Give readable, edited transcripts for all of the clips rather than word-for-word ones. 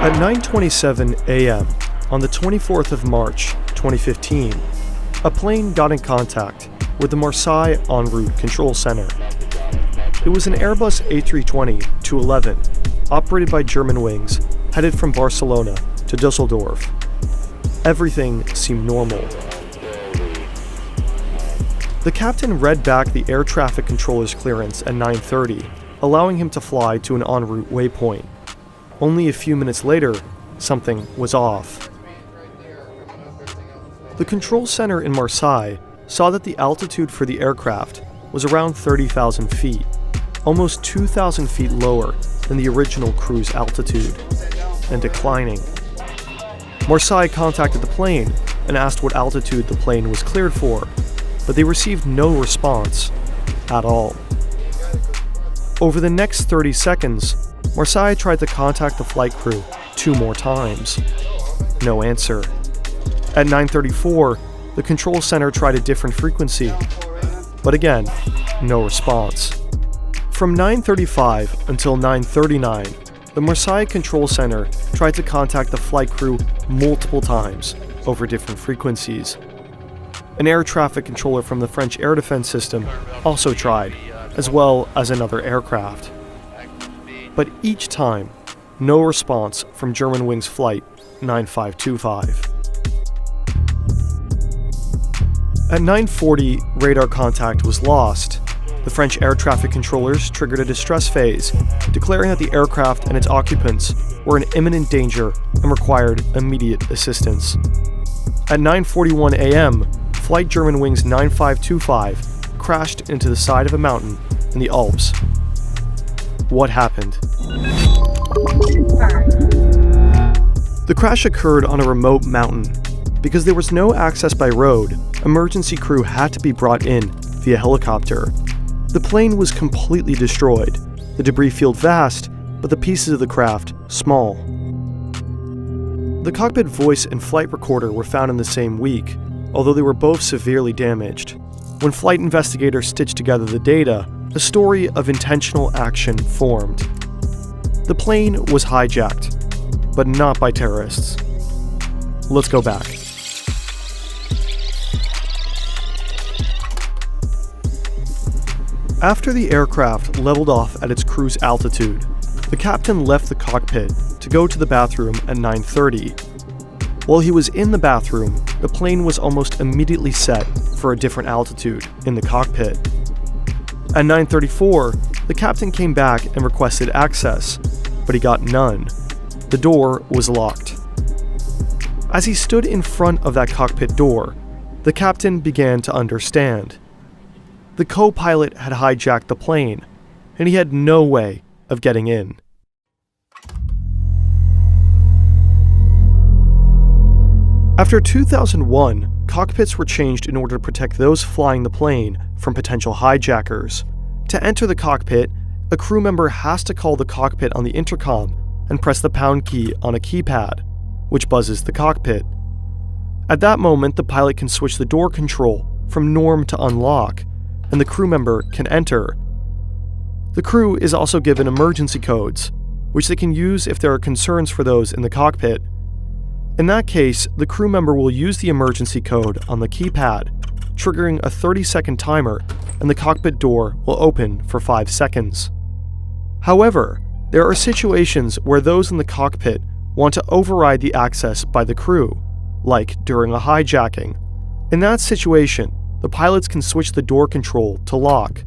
At 9:27 a.m. on the 24th of March, 2015, a plane got in contact with the Marseille en route control center. It was an Airbus A320-211, operated by Germanwings, headed from Barcelona to Dusseldorf. Everything seemed normal. The captain read back the air traffic controller's clearance at 9:30, allowing him to fly to an en route waypoint. Only a few minutes later, something was off. The control center in Marseille saw that the altitude for the aircraft was around 30,000 feet, almost 2,000 feet lower than the original cruise altitude, and declining. Marseille contacted the plane and asked what altitude the plane was cleared for, but they received no response at all. Over the next 30 seconds, Marseille tried to contact the flight crew 2 more times. No answer. At 9:34, the control center tried a different frequency, but again, no response. From 9:35 until 9:39, the Marseille control center tried to contact the flight crew multiple times over different frequencies. An air traffic controller from the French air defense system also tried, as well as another aircraft. But each time, no response from Germanwings Flight 9525. At 9:40, radar contact was lost. The French air traffic controllers triggered a distress phase, declaring that the aircraft and its occupants were in imminent danger and required immediate assistance. At 9:41 a.m., Flight Germanwings 9525 crashed into the side of a mountain in the Alps. What happened? The crash occurred on a remote mountain. Because there was no access by road, emergency crew had to be brought in via helicopter. The plane was completely destroyed, the debris field vast, but the pieces of the craft small. The cockpit voice and flight recorder were found in the same week, although they were both severely damaged. When flight investigators stitched together the data, a story of intentional action formed. The plane was hijacked, but not by terrorists. Let's go back. After the aircraft leveled off at its cruise altitude, the captain left the cockpit to go to the bathroom at 9:30. While he was in the bathroom, the plane was almost immediately set for a different altitude in the cockpit. At 9:34, the captain came back and requested access, but he got none. The door was locked. As he stood in front of that cockpit door, the captain began to understand. The co-pilot had hijacked the plane, and he had no way of getting in. After 2001, cockpits were changed in order to protect those flying the plane from potential hijackers. To enter the cockpit, a crew member has to call the cockpit on the intercom and press the pound key on a keypad, which buzzes the cockpit. At that moment, the pilot can switch the door control from norm to unlock, and the crew member can enter. The crew is also given emergency codes, which they can use if there are concerns for those in the cockpit. In that case, the crew member will use the emergency code on the keypad, triggering a 30-second timer, and the cockpit door will open for 5 seconds. However, there are situations where those in the cockpit want to override the access by the crew, like during a hijacking. In that situation, the pilots can switch the door control to lock,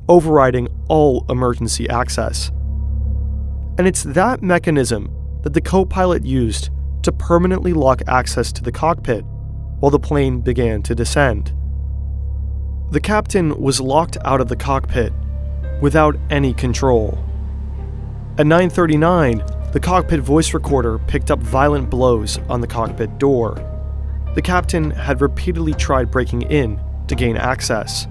overriding all emergency access. And it's that mechanism that the co-pilot used to permanently lock access to the cockpit while the plane began to descend. The captain was locked out of the cockpit without any control. At 9:39, the cockpit voice recorder picked up violent blows on the cockpit door. The captain had repeatedly tried breaking in to gain access,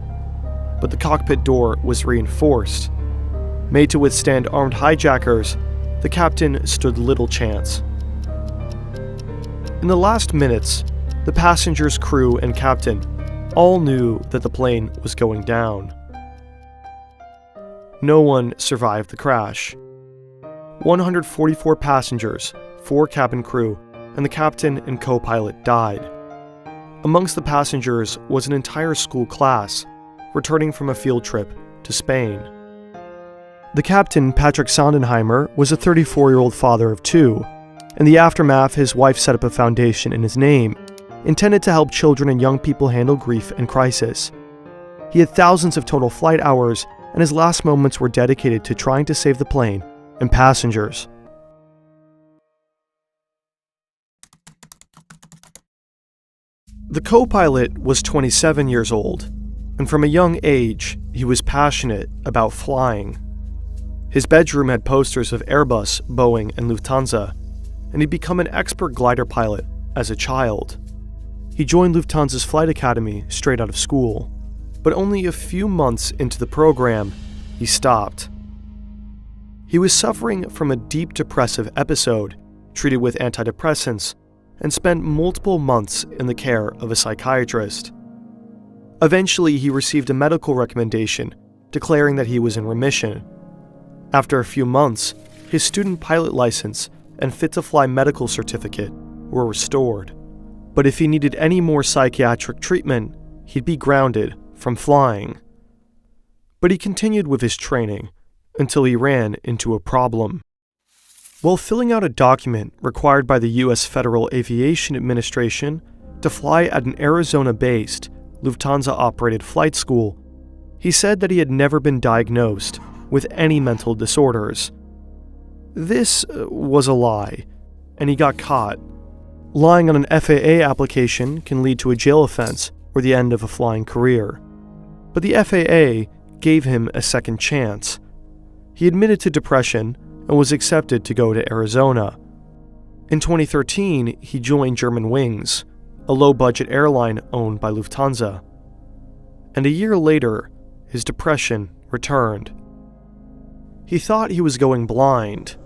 but the cockpit door was reinforced. Made to withstand armed hijackers, the captain stood little chance. In the last minutes, the passengers, crew, and captain all knew that the plane was going down. No one survived the crash. 144 passengers, 4 cabin crew, and the captain and co-pilot died. Amongst the passengers was an entire school class, returning from a field trip to Spain. The captain, Patrick Sondenheimer, was a 34-year-old father of 2. In the aftermath, his wife set up a foundation in his name, intended to help children and young people handle grief and crisis. He had thousands of total flight hours, and his last moments were dedicated to trying to save the plane and passengers. The co-pilot was 27 years old, and from a young age, he was passionate about flying. His bedroom had posters of Airbus, Boeing, and Lufthansa, and he'd become an expert glider pilot as a child. He joined Lufthansa's flight academy straight out of school, but only a few months into the program, he stopped. He was suffering from a deep depressive episode, treated with antidepressants, and spent multiple months in the care of a psychiatrist. Eventually, he received a medical recommendation declaring that he was in remission. After a few months, his student pilot license and fit-to-fly medical certificate were restored. But if he needed any more psychiatric treatment, he'd be grounded from flying. But he continued with his training until he ran into a problem. While filling out a document required by the U.S. Federal Aviation Administration to fly at an Arizona-based, Lufthansa-operated flight school, he said that he had never been diagnosed with any mental disorders. This was a lie, and he got caught. Lying on an FAA application can lead to a jail offense or the end of a flying career. But the FAA gave him a second chance. He admitted to depression and was accepted to go to Arizona. In 2013, he joined Germanwings, a low-budget airline owned by Lufthansa. And a year later, his depression returned. He thought he was going blind,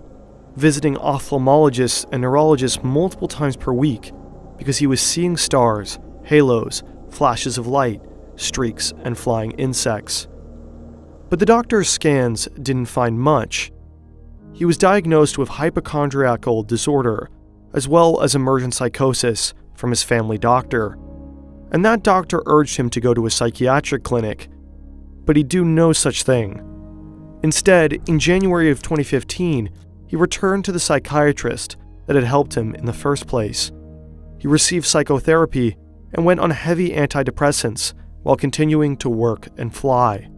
visiting ophthalmologists and neurologists multiple times per week because he was seeing stars, halos, flashes of light, streaks, and flying insects. But the doctor's scans didn't find much. He was diagnosed with hypochondriacal disorder, as well as emergent psychosis from his family doctor. And that doctor urged him to go to a psychiatric clinic, but he'd do no such thing. Instead, in January of 2015, he returned to the psychiatrist that had helped him in the first place. He received psychotherapy and went on heavy antidepressants while continuing to work and fly.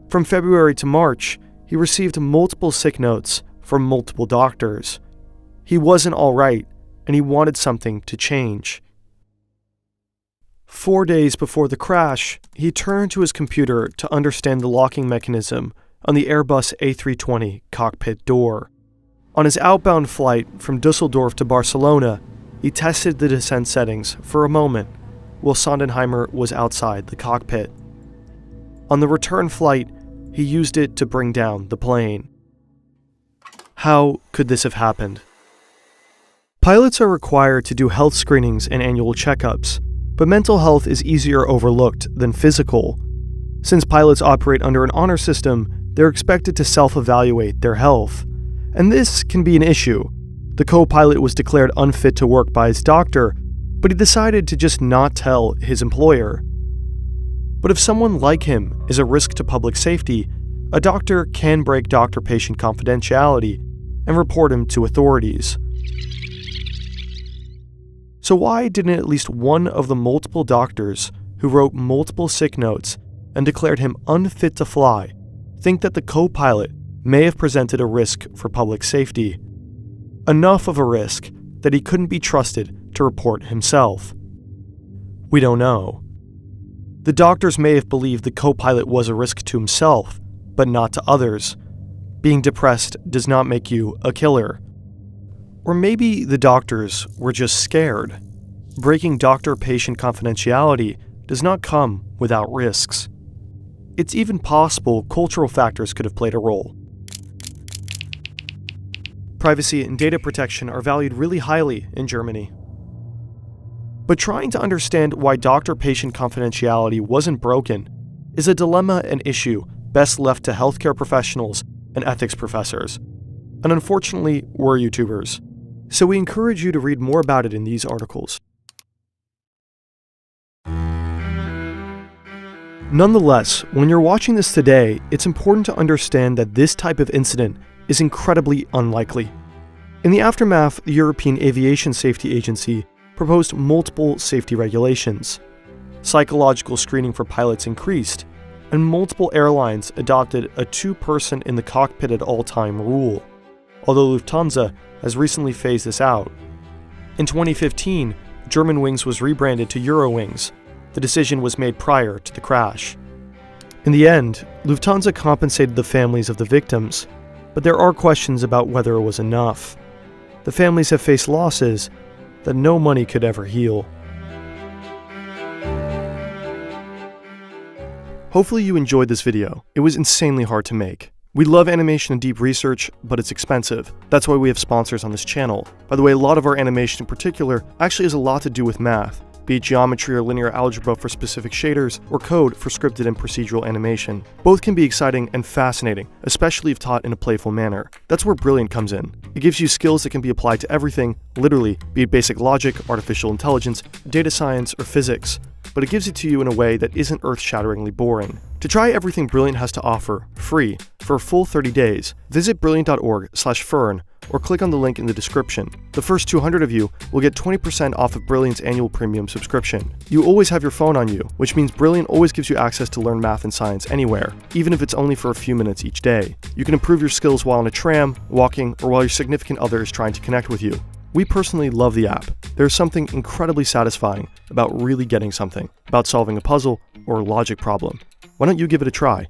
From February to March, he received multiple sick notes from multiple doctors. He wasn't all right, and he wanted something to change. 4 days before the crash, he turned to his computer to understand the locking mechanism on the Airbus A320 cockpit door. On his outbound flight from Dusseldorf to Barcelona, he tested the descent settings for a moment while Sondenheimer was outside the cockpit. On the return flight, he used it to bring down the plane. How could this have happened? Pilots are required to do health screenings and annual checkups, but mental health is easier overlooked than physical. Since pilots operate under an honor system, they're expected to self-evaluate their health. And this can be an issue. The co-pilot was declared unfit to work by his doctor, but he decided to just not tell his employer. But if someone like him is a risk to public safety, a doctor can break doctor-patient confidentiality and report him to authorities. So why didn't at least one of the multiple doctors who wrote multiple sick notes and declared him unfit to fly think that the co-pilot may have presented a risk for public safety? Enough of a risk that he couldn't be trusted to report himself. We don't know. The doctors may have believed the co-pilot was a risk to himself, but not to others. Being depressed does not make you a killer. Or maybe the doctors were just scared. Breaking doctor-patient confidentiality does not come without risks. It's even possible cultural factors could have played a role. Privacy and data protection are valued really highly in Germany. But trying to understand why doctor-patient confidentiality wasn't broken is a dilemma and issue best left to healthcare professionals and ethics professors. And unfortunately, we're YouTubers. So we encourage you to read more about it in these articles. Nonetheless, when you're watching this today, it's important to understand that this type of incident is incredibly unlikely. In the aftermath, the European Aviation Safety Agency proposed multiple safety regulations. Psychological screening for pilots increased, and multiple airlines adopted a two-person in the cockpit at all time rule, although Lufthansa has recently phased this out. In 2015, Germanwings was rebranded to Eurowings. The decision was made prior to the crash. In the end, Lufthansa compensated the families of the victims, but there are questions about whether it was enough. The families have faced losses that no money could ever heal. Hopefully you enjoyed this video. It was insanely hard to make. We love animation and deep research, but it's expensive. That's why we have sponsors on this channel. By the way, a lot of our animation in particular actually has a lot to do with math, be it geometry or linear algebra for specific shaders, or code for scripted and procedural animation. Both can be exciting and fascinating, especially if taught in a playful manner. That's where Brilliant comes in. It gives you skills that can be applied to everything, literally, be it basic logic, artificial intelligence, data science, or physics. But it gives it to you in a way that isn't earth-shatteringly boring. To try everything Brilliant has to offer, free, for a full 30 days, visit brilliant.org/fern or click on the link in the description. The first 200 of you will get 20% off of Brilliant's annual premium subscription. You always have your phone on you, which means Brilliant always gives you access to learn math and science anywhere, even if it's only for a few minutes each day. You can improve your skills while on a tram, walking, or while your significant other is trying to connect with you. We personally love the app. There's something incredibly satisfying about really getting something, about solving a puzzle or a logic problem. Why don't you give it a try?